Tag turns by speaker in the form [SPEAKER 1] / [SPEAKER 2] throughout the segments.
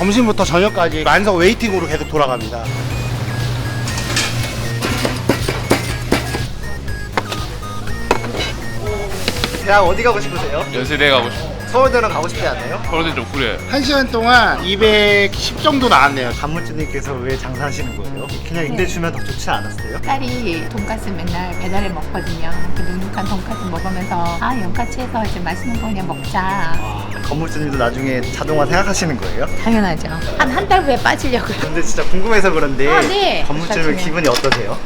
[SPEAKER 1] 점심부터 저녁까지 만석 웨이팅으로 계속 돌아갑니다.
[SPEAKER 2] 대학 어디 가고 싶으세요?
[SPEAKER 3] 연세대 가고 싶어.
[SPEAKER 2] 서울대는 가고 싶지 않아요?
[SPEAKER 3] 서울대 좀 그래.
[SPEAKER 1] 1시간 동안 210 정도 나왔네요.
[SPEAKER 2] 간무지님께서 왜 장사하시는 거예요? 그냥 임대 주면 더 좋지 않았어요?
[SPEAKER 4] 딸이 돈가스 맨날 배달해 먹거든요. 그 눅눅한 돈가스 먹으면서 아 연가치에서 이제 맛있는 거 그냥 먹자.
[SPEAKER 2] 건물주님도 나중에 자동화 생각하시는 거예요?
[SPEAKER 4] 당연하죠. 한 달 후에 빠지려고요.
[SPEAKER 2] 근데 진짜 궁금해서 그런데
[SPEAKER 4] 아, 네.
[SPEAKER 2] 건물주님
[SPEAKER 4] 나중에.
[SPEAKER 2] 기분이 어떠세요?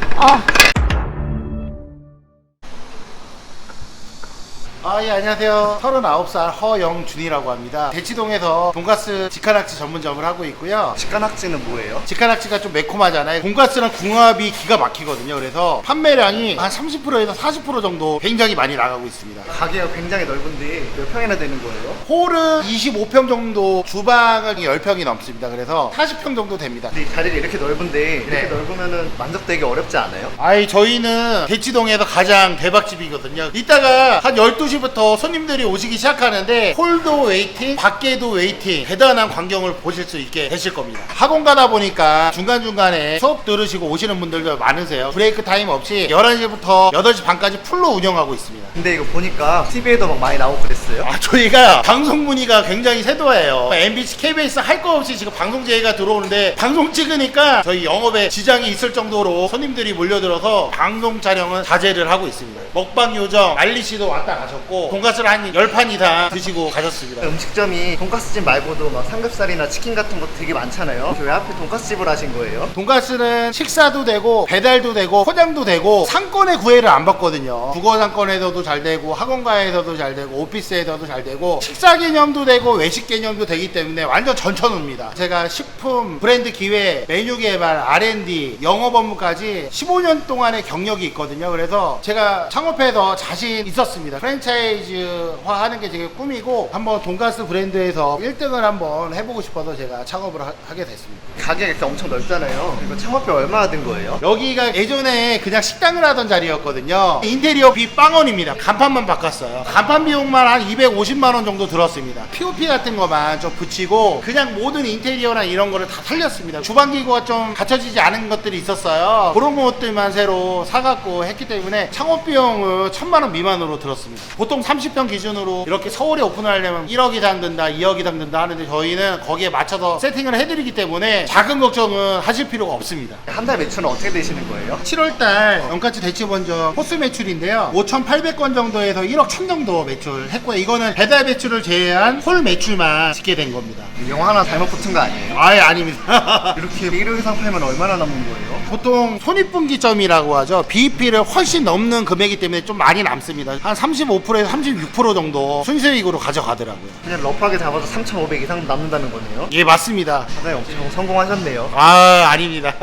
[SPEAKER 1] 예, 안녕하세요. 39살 허영준이라고 합니다. 대치동에서 돈가스 직화낙지 전문점을 하고 있고요.
[SPEAKER 2] 직관학지는 뭐예요?
[SPEAKER 1] 직화낙지가 좀 매콤하잖아요. 돈가스랑 궁합이 기가 막히거든요. 그래서 판매량이 한 30%에서 40% 정도 굉장히 많이 나가고 있습니다.
[SPEAKER 2] 가게가 굉장히 넓은데 몇 평이나 되는 거예요?
[SPEAKER 1] 홀은 25평 정도, 주방은 10평이 넘습니다. 그래서 40평 정도 됩니다.
[SPEAKER 2] 근데 이 자리가 이렇게 넓은데 이렇게
[SPEAKER 1] 네.
[SPEAKER 2] 넓으면은 만족되기 어렵지 않아요?
[SPEAKER 1] 저희는 대치동에서 가장 대박집이거든요. 이따가 한 12시부터 손님들이 오시기 시작하는데 홀도 웨이팅, 밖에도 웨이팅, 대단한 광경을 보실 수 있게 되실 겁니다. 학원 가다 보니까 중간중간에 수업 들으시고 오시는 분들도 많으세요. 브레이크 타임 없이 11시부터 8시 반까지 풀로 운영하고 있습니다.
[SPEAKER 2] 근데 이거 보니까 TV에도 막 많이 나오고 그랬어요?
[SPEAKER 1] 저희가 방송 문의가 굉장히 세도해요. MBC, KBS 할 거 없이 지금 방송 제의가 들어오는데 방송 찍으니까 저희 영업에 지장이 있을 정도로 손님들이 몰려들어서 방송 촬영은 자제를 하고 있습니다. 먹방 요정 알리 씨도 왔다 가셨고 돈가스를 한 10판 이상 드시고 가셨습니다.
[SPEAKER 2] 음식점이 돈가스집 말고도 막 삼겹살이나 치킨 같은 거 되게 많잖아요. 왜 하필 돈가스집을 하신 거예요?
[SPEAKER 1] 돈가스는 식사도 되고 배달도 되고 포장도 되고 상권의 구애를 안 받거든요. 국어 상권에서도 잘 되고 학원가에서도 잘 되고 오피스에서도 잘 되고 식사 개념도 되고 외식 개념도 되기 때문에 완전 전천후입니다. 제가 식품 브랜드 기획, 메뉴 개발, R&D, 영업 업무까지 15년 동안의 경력이 있거든요. 그래서 제가 창업해서 자신 있었습니다. 프랜차이즈화 하는 게 제 꿈이고 한번 돈가스 브랜드에서 1등을 한번 해보고 싶어서 제가 창업을 하게 됐습니다.
[SPEAKER 2] 가게가 이렇게 엄청 넓잖아요. 이거 창업비 얼마나 든 거예요?
[SPEAKER 1] 여기가 예전에 그냥 식당을 하던 자리였거든요. 인테리어 비 빵원입니다. 간판만 바꿨어요. 간판 비용만 한 250만원 정도 들었습니다. POP 같은 거만 좀 붙이고 그냥 모든 인테리어나 이런 거를 다 살렸습니다. 주방기구가 좀 갖춰지지 않은 것들이 있었어요. 그런 것들만 새로 사갖고 했기 때문에 창업 비용은 1000만원 미만으로 들었습니다. 보통 30평 기준으로 이렇게 서울에 오픈을 하려면 1억 이상 든다, 2억 이상 든다 하는데 저희는 거기에 맞춰서 세팅을 해드리기 때문에 작은 걱정은 하실 필요가 없습니다.
[SPEAKER 2] 한 달 매출은 어떻게 되시는 거예요?
[SPEAKER 1] 7월달 연가치 대치본점 호수 매출인데요. 5,800건 정도에서 1억 1천 정도 매출했고요. 이거는 배달 매출을 제외한 홀 매출만 짓게 된 겁니다.
[SPEAKER 2] 영 하나 잘못 붙은 거 아니에요?
[SPEAKER 1] 아닙니다.
[SPEAKER 2] 이렇게 1억 이상 팔면 얼마나 남는 거예요?
[SPEAKER 1] 보통 손익분기점이라고 하죠. BEP를 훨씬 넘는 금액이기 때문에 좀 많이 남습니다. 한 35%에서 36% 정도 순수익으로 가져가더라고요.
[SPEAKER 2] 그냥 러프하게 잡아도 3,500 이상 남는다는 거네요?
[SPEAKER 1] 예, 맞습니다.
[SPEAKER 2] 사장님 엄청 성공하셨네요.
[SPEAKER 1] 아닙니다.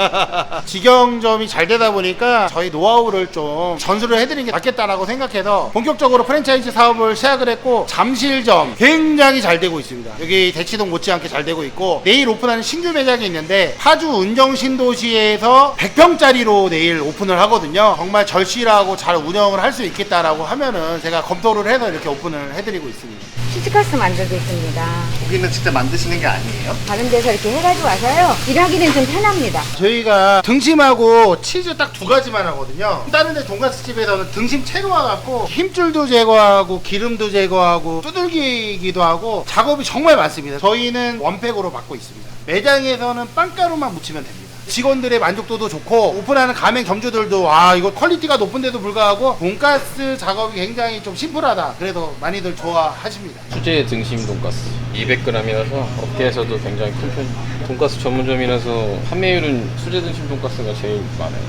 [SPEAKER 1] 직영점이 잘 되다 보니까 저희 노하우를 좀 전수를 해드리는 게 낫겠다라고 생각해서 본격적으로 프랜차이즈 사업을 시작을 했고 잠실점 굉장히 잘 되고 있습니다. 여기 대치동 못지않게 잘 되고 있고 내일 오픈하는 신규 매장이 있는데 파주 운정신도시에서 100평짜리로 내일 오픈을 하거든요. 정말 절실하고 잘 운영을 할 수 있겠다라고 하면은 제가 검토를 해서 이렇게 오픈을 해드리고 있습니다.
[SPEAKER 5] 치즈가스 만들고 있습니다.
[SPEAKER 2] 고기는 직접 만드시는 게 아니에요?
[SPEAKER 5] 다른 데서 이렇게 해가지고 와서요. 일하기는 좀 편합니다.
[SPEAKER 1] 저희가 등심하고 치즈 딱 두 가지만 하거든요. 다른 데 돈가스 집에서는 등심 채로 와갖고 힘줄도 제거하고 기름도 제거하고 두들기기도 하고 작업이 정말 많습니다. 저희는 원팩으로 받고 있습니다. 매장에서는 빵가루만 묻히면 됩니다. 직원들의 만족도도 좋고 오픈하는 가맹점주들도 이거 퀄리티가 높은데도 불구하고 돈가스 작업이 굉장히 좀 심플하다 그래서 많이들 좋아하십니다.
[SPEAKER 3] 수제 등심 돈가스 200g이라서 업계에서도 굉장히 큰 편입니다. 돈가스 전문점이라서 판매율은 수제 등심 돈가스가 제일 많아요.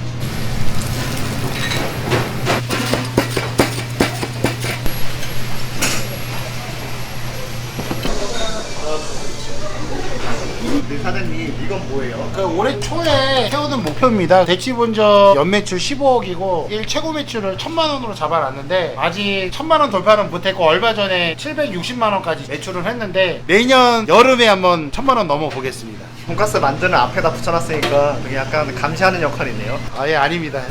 [SPEAKER 2] 네, 사장님 이건 뭐예요?
[SPEAKER 1] 올해 초에 세우는 목표입니다. 대치본점 연매출 15억이고 1 최고 매출을 1000만원으로 잡아놨는데 아직 1000만원 돌파는 못했고 얼마 전에 760만원까지 매출을 했는데 내년 여름에 한번 1000만원 넘어보겠습니다.
[SPEAKER 2] 돈가스 만드는 앞에다 붙여놨으니까 그게 약간 감시하는 역할이네요.
[SPEAKER 1] 아닙니다.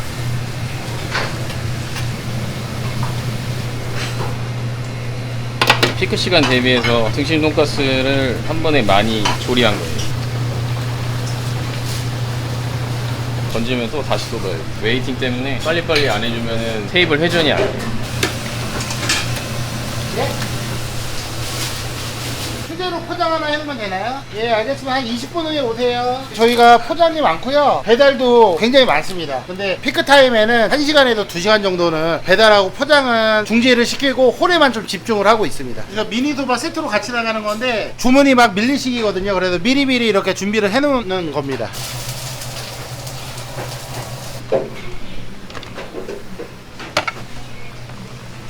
[SPEAKER 3] 피크 시간 대비해서 등심 돈가스를 한 번에 많이 조리한 거예요. 던지면 또 다시 쏟아요. 웨이팅 때문에 빨리빨리 안 해주면 테이블 회전이 안 돼요.
[SPEAKER 1] 수제로 포장 하나 해놓으면 되나요? 예, 알겠습니다. 한 20분 후에 오세요. 저희가 포장이 많고요. 배달도 굉장히 많습니다. 근데 피크타임에는 1시간에도 2시간 정도는 배달하고 포장은 중지를 시키고 홀에만 좀 집중을 하고 있습니다. 그래서 미니소바 세트로 같이 나가는 건데 주문이 막 밀릴 시기거든요. 그래서 미리미리 이렇게 준비를 해놓는 겁니다.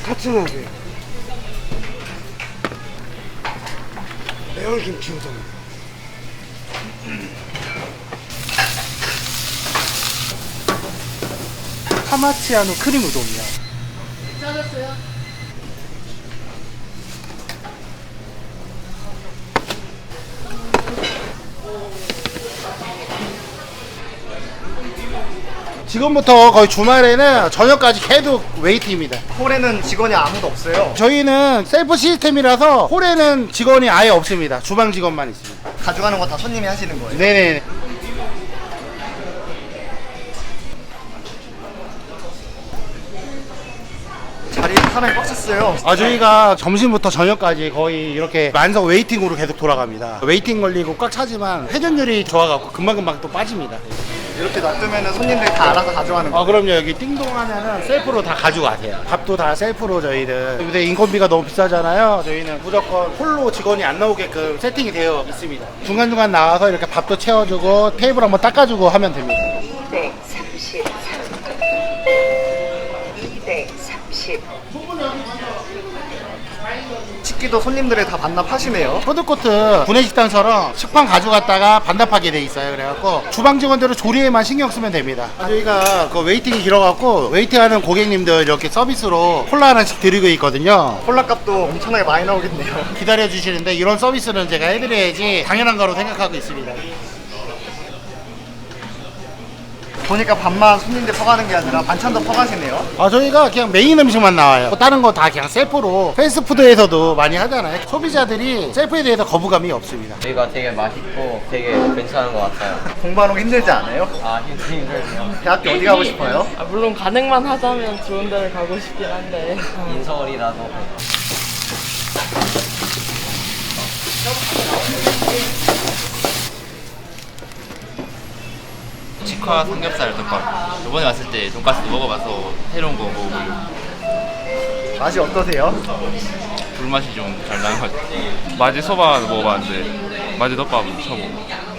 [SPEAKER 6] 카츠나베 매월김치 우동
[SPEAKER 1] 카마치아노 크림 우동이요. 짜졌어요? 지금부터 거의 주말에는 저녁까지 계속 웨이팅입니다.
[SPEAKER 2] 홀에는 직원이 아무도 없어요.
[SPEAKER 1] 저희는 셀프 시스템이라서 홀에는 직원이 아예 없습니다. 주방 직원만 있습니다.
[SPEAKER 2] 가져가는 거 다 손님이 하시는 거예요.
[SPEAKER 1] 네네.
[SPEAKER 2] 자리 사람이 꽉 찼어요.
[SPEAKER 1] 저희가 점심부터 저녁까지 거의 이렇게 만석 웨이팅으로 계속 돌아갑니다. 웨이팅 걸리고 꽉 차지만 회전율이 좋아갖고 금방금방 또 빠집니다.
[SPEAKER 2] 이렇게 놔두면 손님들이 다 알아서 가져가는 거예요.
[SPEAKER 1] 그럼요. 여기 띵동 하면은 셀프로 다 가져가세요. 밥도 다 셀프로 저희는. 근데 인건비가 너무 비싸잖아요. 저희는 무조건 홀로 직원이 안 나오게끔 세팅이 되어 있습니다. 중간중간 나와서 이렇게 밥도 채워주고 테이블 한번 닦아주고 하면 됩니다.
[SPEAKER 5] 233. 230.
[SPEAKER 2] 식기도 손님들이 다 반납하시네요.
[SPEAKER 1] 푸드코트 구내식당처럼 식판 가져갔다가 반납하게 돼 있어요. 그래갖고 주방 직원들은 조리에만 신경 쓰면 됩니다. 저희가 그 웨이팅이 길어갖고 웨이팅하는 고객님들 이렇게 서비스로 콜라 하나씩 드리고 있거든요.
[SPEAKER 2] 콜라 값도 엄청나게 많이 나오겠네요.
[SPEAKER 1] 기다려 주시는데 이런 서비스는 제가 해드려야지 당연한 거로 생각하고 있습니다.
[SPEAKER 2] 보니까 밥만 손님들 퍼가는 게 아니라 반찬도 퍼가시네요.
[SPEAKER 1] 저희가 그냥 메인 음식만 나와요. 다른 거 다 그냥 셀프로 패스트푸드에서도 많이 하잖아요. 소비자들이 셀프에 대해서 거부감이 없습니다.
[SPEAKER 7] 저희가 되게 맛있고 되게 괜찮은 것 같아요.
[SPEAKER 2] 공부하는 거 힘들지 않아요?
[SPEAKER 7] 힘들네요.
[SPEAKER 2] 대학교 어디 가고 싶어요?
[SPEAKER 8] 물론 가능만 하자면 좋은 데를 가고 싶긴 한데
[SPEAKER 7] 인서울이라도
[SPEAKER 9] 치과 삼겹살 덮밥. 이번에 왔을 때 돈가스 먹어봐서 새로운 거 먹어보려고.
[SPEAKER 2] 맛이 어떠세요?
[SPEAKER 9] 불맛이 좀 잘 나는 것 같아요. 마제 소바 먹어봤는데 마제 덮밥은 처음 먹어요.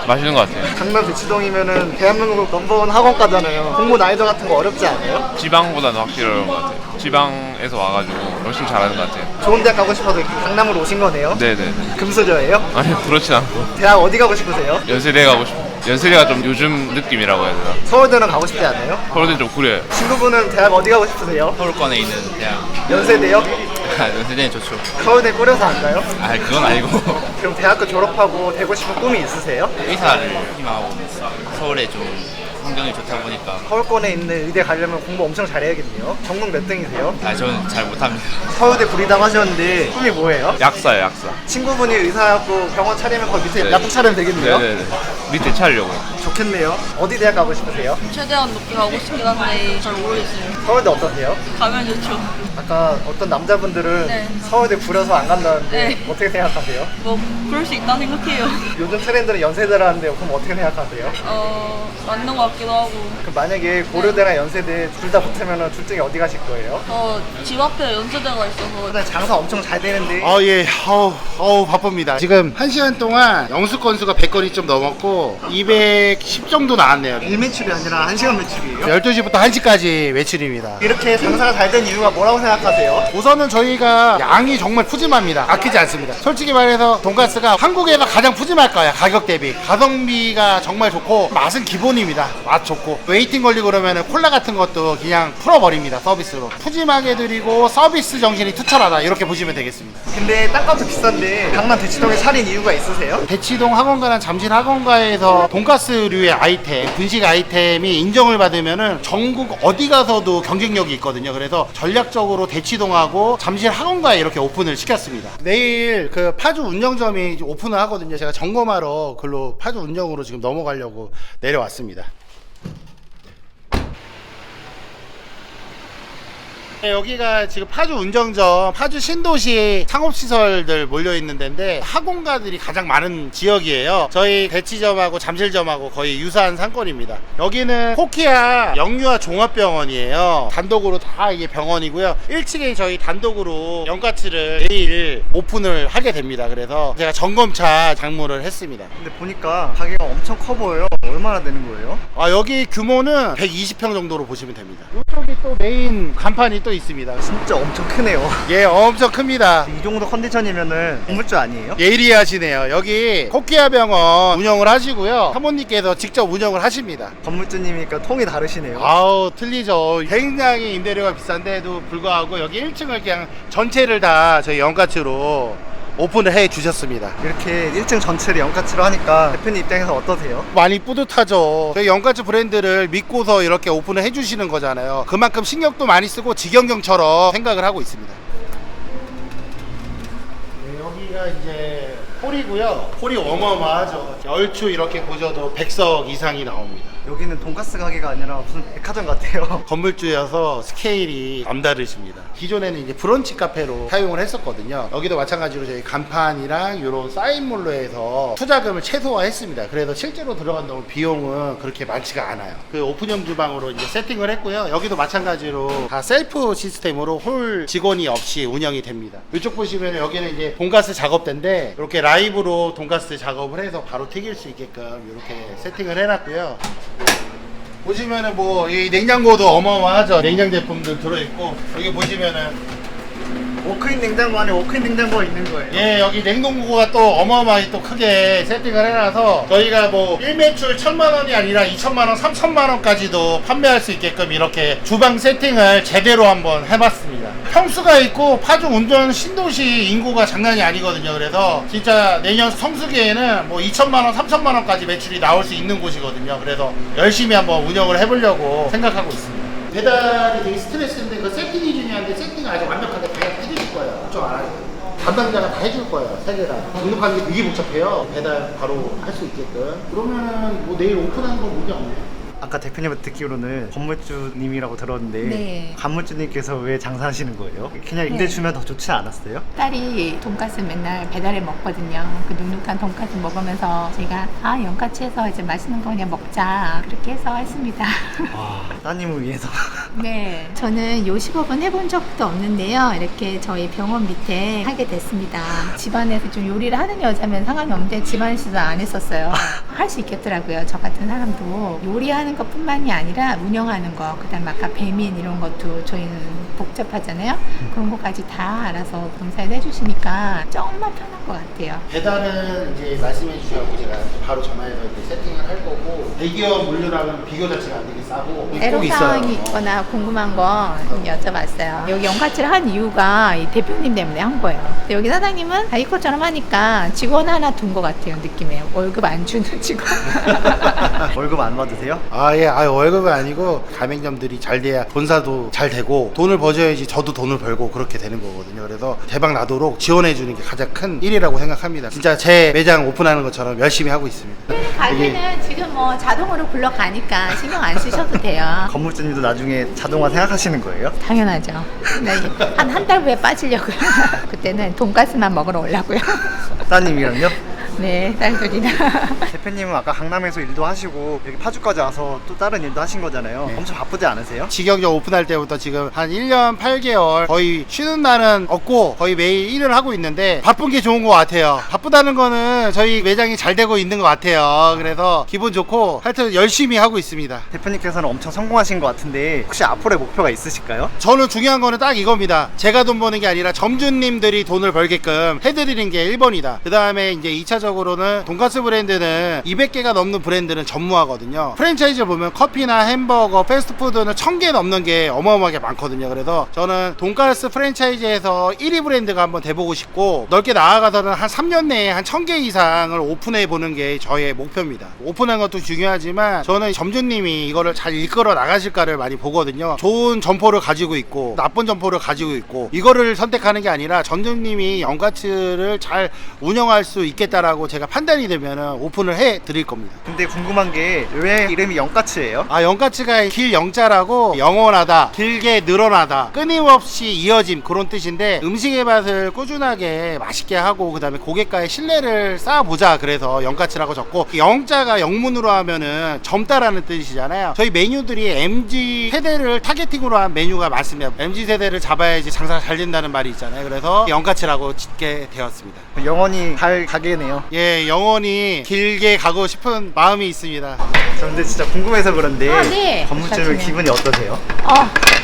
[SPEAKER 9] 맛있는 것 같아요.
[SPEAKER 2] 강남 대치동이면은 대한민국 넘버원 학원가잖아요. 공부 난이도 같은 거 어렵지 않아요?
[SPEAKER 9] 지방보다는 확실히 어려운 것 같아요. 지방에서 와가지고 열심히 잘하는 것 같아요.
[SPEAKER 2] 좋은 대학 가고 싶어서 이렇게 강남으로 오신 거네요?
[SPEAKER 9] 네네네.
[SPEAKER 2] 금수저예요?
[SPEAKER 9] 아니 그렇진 않고
[SPEAKER 2] 대학 어디 가고 싶으세요?
[SPEAKER 9] 연세대 가고 싶어요. 연세대가 좀 요즘 느낌이라고 해야 되나?
[SPEAKER 2] 서울대는 가고 싶지 않아요?
[SPEAKER 9] 서울대 좀 그래요.
[SPEAKER 2] 친구분은 대학 어디 가고 싶으세요?
[SPEAKER 9] 서울권에 있는 대학.
[SPEAKER 2] 연세대요?
[SPEAKER 9] 연세대는 좋죠.
[SPEAKER 2] 서울대 꾸려서 안 가요?
[SPEAKER 9] 그건 아니고
[SPEAKER 2] 그럼 대학교 졸업하고 되고 싶은 꿈이 있으세요?
[SPEAKER 9] 의사를 희망하고 있어요. 서울에 좀 환경이 좋다 보니까.
[SPEAKER 2] 서울권에 있는 의대 가려면 공부 엄청 잘해야겠네요. 전공 몇 등이세요?
[SPEAKER 9] 저는 잘 못합니다.
[SPEAKER 2] 서울대 부리다고 하셨는데 꿈이 뭐예요?
[SPEAKER 9] 약사예요, 약사.
[SPEAKER 2] 친구분이 의사였고 병원 차리면 거기 밑에
[SPEAKER 9] 네.
[SPEAKER 2] 약국 차리면 되겠네요?
[SPEAKER 9] 네네네. 밑에 차리려고요.
[SPEAKER 2] 좋겠네요. 어디 대학 가고 싶으세요?
[SPEAKER 8] 최대한 높게 가고 싶긴 한데 잘 모르겠어요.
[SPEAKER 2] 서울대 어떠세요?
[SPEAKER 8] 가면 좋죠.
[SPEAKER 2] 아까 어떤 남자분들은
[SPEAKER 8] 네.
[SPEAKER 2] 서울대 부려서 안 간다는데
[SPEAKER 8] 네.
[SPEAKER 2] 어떻게 생각하세요?
[SPEAKER 8] 뭐 그럴 수 있다 생각해요.
[SPEAKER 2] 요즘 트렌드는 연세대라는데 그럼 어떻게 생각하세요?
[SPEAKER 8] 맞는 것 같기도 하고.
[SPEAKER 2] 그럼 만약에 고려대랑 연세대 둘 다 붙으면 둘 중에 어디 가실 거예요?
[SPEAKER 8] 집 앞에 연세대가 있어서
[SPEAKER 2] 일단 장사 엄청 잘 되는데
[SPEAKER 1] 예. 바쁩니다. 지금 1시간 동안 영수 건수가 100건이 좀 넘었고 210 정도 나왔네요.
[SPEAKER 2] 일매출이 아니라 1시간 매출이에요?
[SPEAKER 1] 12시부터 1시까지 외출입니다.
[SPEAKER 2] 이렇게 장사가 잘 된 이유가 뭐라고 생각하세요?
[SPEAKER 1] 우선은 저희가 양이 정말 푸짐합니다. 아끼지 않습니다. 솔직히 말해서 돈가스가 한국에서 가장 푸짐할 거야. 가격 대비 가성비가 정말 좋고 맛은 기본입니다. 맛 좋고 웨이팅 걸리고 그러면 콜라 같은 것도 그냥 풀어버립니다. 서비스로 푸짐하게 드리고 서비스 정신이 투철하다 이렇게 보시면 되겠습니다.
[SPEAKER 2] 근데 땅값도 비싼데 강남 대치동에 차린 이유가 있으세요?
[SPEAKER 1] 대치동 학원가랑 잠실 학원가에서 돈가스류의 아이템, 분식 아이템이 인정을 받으면은 전국 어디 가서도 경쟁력이 있거든요. 그래서 전략적으로 단독으로 대치동하고 잠실 학원가에 이렇게 오픈을 시켰습니다. 내일 그 파주 운영점이 오픈을 하거든요. 제가 점검하러 글로 파주 운영으로 지금 넘어가려고 내려왔습니다. 네, 여기가 지금 파주 운정점, 파주 신도시 상업시설들 몰려있는 데인데 학원가들이 가장 많은 지역이에요. 저희 대치점하고 잠실점하고 거의 유사한 상권입니다. 여기는 코키아 영유아 종합병원이에요. 단독으로 다 이게 병원이고요. 1층에 저희 단독으로 연가츠를 내일 오픈을 하게 됩니다. 그래서 제가 점검차 장문을 했습니다.
[SPEAKER 2] 근데 보니까 가게가 엄청 커 보여요. 얼마나 되는 거예요?
[SPEAKER 1] 여기 규모는 120평 정도로 보시면 됩니다. 이쪽이 또 메인 간판이 또 있습니다.
[SPEAKER 2] 진짜 엄청 크네요.
[SPEAKER 1] 예, 엄청 큽니다.
[SPEAKER 2] 이 정도 컨디션이면은 건물주 아니에요?
[SPEAKER 1] 예리하시네요. 여기 코키아 병원 운영을 하시고요. 사모님께서 직접 운영을 하십니다.
[SPEAKER 2] 건물주님이니까 통이 다르시네요.
[SPEAKER 1] 아우, 틀리죠. 굉장히 임대료가 비싼데도 불구하고 여기 1층을 그냥 전체를 다 저희 연가츠로 오픈을 해 주셨습니다.
[SPEAKER 2] 이렇게 1층 전체를 연가츠로 하니까 대표님 입장에서 어떠세요?
[SPEAKER 1] 많이 뿌듯하죠. 저희 연가츠 브랜드를 믿고서 이렇게 오픈을 해 주시는 거잖아요. 그만큼 신경도 많이 쓰고 직영경처럼 생각을 하고 있습니다. 네, 여기가 이제 홀이고요. 홀이 어마어마하죠. 얼추 이렇게 보셔도 100석 이상이 나옵니다.
[SPEAKER 2] 여기는 돈가스 가게가 아니라 무슨 백화점 같아요.
[SPEAKER 1] 건물주여서 스케일이 남다르십니다. 기존에는 이제 브런치 카페로 사용을 했었거든요. 여기도 마찬가지로 저희 간판이랑 이런 사인몰로 해서 투자금을 최소화했습니다. 그래서 실제로 들어간다면 비용은 그렇게 많지가 않아요. 그 오픈형 주방으로 이제 세팅을 했고요. 여기도 마찬가지로 다 셀프 시스템으로 홀 직원이 없이 운영이 됩니다. 이쪽 보시면 여기는 이제 돈가스 작업대인데 이렇게 라이브로 돈가스 작업을 해서 바로 튀길 수 있게끔 이렇게 세팅을 해놨고요. 보시면은 뭐 이 냉장고도 어마어마하죠. 냉장 제품들 들어있고 여기 보시면은
[SPEAKER 2] 워크인 냉장고 안에 워크인 냉장고가 있는 거예요.
[SPEAKER 1] 예, 여기 냉동고가 또 어마어마하게 또 크게 세팅을 해놔서 저희가 뭐 1매출 1,000만원이 아니라 2,000만원, 3,000만원까지도 판매할 수 있게끔 이렇게 주방 세팅을 제대로 한번 해봤습니다. 평수가 있고 파주 운전 신도시 인구가 장난이 아니거든요. 그래서 진짜 내년 성수기에는 뭐 2,000만원, 3,000만원까지 매출이 나올 수 있는 곳이거든요. 그래서 열심히 한번 운영을 해보려고 생각하고 있습니다. 배달이 되게 스트레스인데 그 세팅이 중요한데 세팅을 아주 완벽하게 다 해주실 거예요. 걱정 안 하세요. 담당자가 다 해줄 거예요. 세 개다. 등록하는 게 되게 복잡해요. 배달 바로 할 수 있게끔. 그러면은 뭐 내일 오픈하는 건 문제 없네요.
[SPEAKER 2] 아까 대표님한테 듣기로는 건물주님이라고 들었는데
[SPEAKER 4] 네.
[SPEAKER 2] 건물주님께서 왜 장사하시는 거예요? 그냥 임대
[SPEAKER 4] 네.
[SPEAKER 2] 주면 더 좋지 않았어요?
[SPEAKER 4] 딸이 돈가스 맨날 배달해 먹거든요. 그 눅눅한 돈가스 먹으면서 제가 연가츠에서 이제 맛있는 거 그냥 먹자 그렇게 해서 했습니다.
[SPEAKER 2] 와, 따님을 위해서.
[SPEAKER 4] 네, 저는 요식업은 해본 적도 없는데요. 이렇게 저희 병원 밑에 하게 됐습니다. 집안에서 좀 요리를 하는 여자면 상관이 없는데 집안에서도 안 했었어요. 할 수 있겠더라고요. 저 같은 사람도 요리하는 것뿐만이 아니라 운영하는 거, 그다음 아까 배민 이런 것도 저희는 복잡하잖아요. 그런 것까지 다 알아서 검사를 해주시니까 정말 편한 것 같아요.
[SPEAKER 1] 배달은 이제 말씀해 주셔서 제가 바로 전화해서 이렇게 세팅을 할 거고 대기업 물류랑은 비교 자체가 되게 싸고 꼭 있어요.
[SPEAKER 4] 애로사항이 있거나 궁금한 거 좀 여쭤봤어요. 여기 연가츠를 한 이유가 이 대표님 때문에 한 거예요. 근데 여기 사장님은 다이코처럼 하니까 직원 하나 둔 것 같아요. 느낌에 월급 안 주는 직원.
[SPEAKER 2] 월급 안 받으세요?
[SPEAKER 1] 예, 월급은 아니고 가맹점들이 잘 돼야 본사도 잘 되고 돈을 버셔야지 저도 돈을 벌고 그렇게 되는 거거든요. 그래서 대박 나도록 지원해 주는 게 가장 큰 일이라고 생각합니다. 진짜 제 매장 오픈하는 것처럼 열심히 하고 있습니다.
[SPEAKER 4] 가게는 지금 뭐 자동으로 굴러가니까 신경 안 쓰셔도 돼요.
[SPEAKER 2] 건물주님도 나중에 자동화 생각하시는 거예요?
[SPEAKER 4] 당연하죠. 한 달 후에 빠지려고요. 그때는 돈가스만 먹으러 오려고요.
[SPEAKER 2] 따님이랑요?
[SPEAKER 4] 네, 딸들이랑.
[SPEAKER 2] 대표님은 아까 강남에서 일도 하시고 여기 파주까지 와서 또 다른 일도 하신 거잖아요.
[SPEAKER 1] 네.
[SPEAKER 2] 엄청 바쁘지 않으세요?
[SPEAKER 1] 직영점 오픈할 때부터 지금 한 1년 8개월 거의 쉬는 날은 없고 거의 매일 일을 하고 있는데 바쁜 게 좋은 것 같아요. 바쁘다는 거는 저희 매장이 잘 되고 있는 것 같아요. 그래서 기분 좋고 하여튼 열심히 하고 있습니다.
[SPEAKER 2] 대표님께서는 엄청 성공하신 것 같은데 혹시 앞으로의 목표가 있으실까요?
[SPEAKER 1] 저는 중요한 거는 딱 이겁니다. 제가 돈 버는 게 아니라 점주님들이 돈을 벌게끔 해드리는 게 1번이다. 그 다음에 이제 2차적으로 일차적으로는 돈가스 브랜드는 200개가 넘는 브랜드는 전무하거든요. 프랜차이즈 보면 커피나 햄버거, 패스트푸드는 1000개 넘는 게 어마어마하게 많거든요. 그래서 저는 돈가스 프랜차이즈에서 1위 브랜드가 한번 돼보고 싶고, 넓게 나아가서는 한 3년 내에 한 1000개 이상을 오픈해 보는 게 저의 목표입니다. 오픈한 것도 중요하지만 저는 점주님이 이거를 잘 이끌어 나가실까를 많이 보거든요. 좋은 점포를 가지고 있고 나쁜 점포를 가지고 있고, 이거를 선택하는 게 아니라 점주님이 영가츠를 잘 운영할 수 있겠다라고 제가 판단이 되면 오픈을 해 드릴 겁니다.
[SPEAKER 2] 근데 궁금한 게 왜 이름이 영가츠예요?
[SPEAKER 1] 영가츠가 길 영자라고 영원하다, 길게 늘어나다, 끊임없이 이어짐 그런 뜻인데, 음식의 맛을 꾸준하게 맛있게 하고 그 다음에 고객과의 신뢰를 쌓아보자, 그래서 영가츠라고 적고, 영자가 영문으로 하면은 젊다라는 뜻이잖아요. 저희 메뉴들이 MZ 세대를 타겟팅으로 한 메뉴가 많습니다. MZ 세대를 잡아야지 장사가 잘 된다는 말이 있잖아요. 그래서 영가츠라고 짓게 되었습니다.
[SPEAKER 2] 영원히 갈 가게네요.
[SPEAKER 1] 예, 영원히 길게 가고 싶은 마음이 있습니다.
[SPEAKER 2] 저 근데 진짜 궁금해서 그런데
[SPEAKER 4] 네.
[SPEAKER 2] 건물주면
[SPEAKER 4] 나중에.
[SPEAKER 2] 기분이 어떠세요?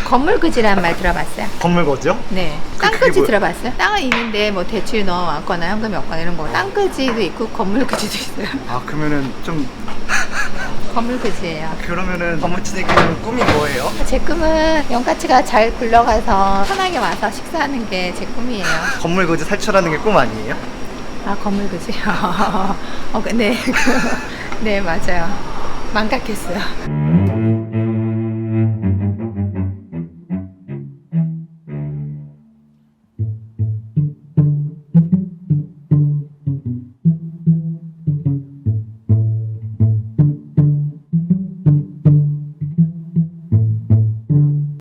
[SPEAKER 4] 건물그지라는 말 들어봤어요?
[SPEAKER 2] 건물거죠?
[SPEAKER 4] 네.
[SPEAKER 2] 그게
[SPEAKER 4] 땅끄지
[SPEAKER 2] 뭐예요?
[SPEAKER 4] 들어봤어요? 땅은 있는데 뭐 대출 넣어왔거나 현금이 없거나 이런 거. 땅끄지도 있고 건물그지도 있어요.
[SPEAKER 2] 아 그러면은 좀
[SPEAKER 4] 건물그지예요.
[SPEAKER 2] 그러면은 건물주님 꿈이 뭐예요?
[SPEAKER 4] 제 꿈은 영가츠가 잘 굴러가서 편하게 와서 식사하는 게 제 꿈이에요.
[SPEAKER 2] 건물거지 탈출하는 게 꿈 아니에요?
[SPEAKER 4] 건물그지요. 네. 네, 맞아요. 망각했어요.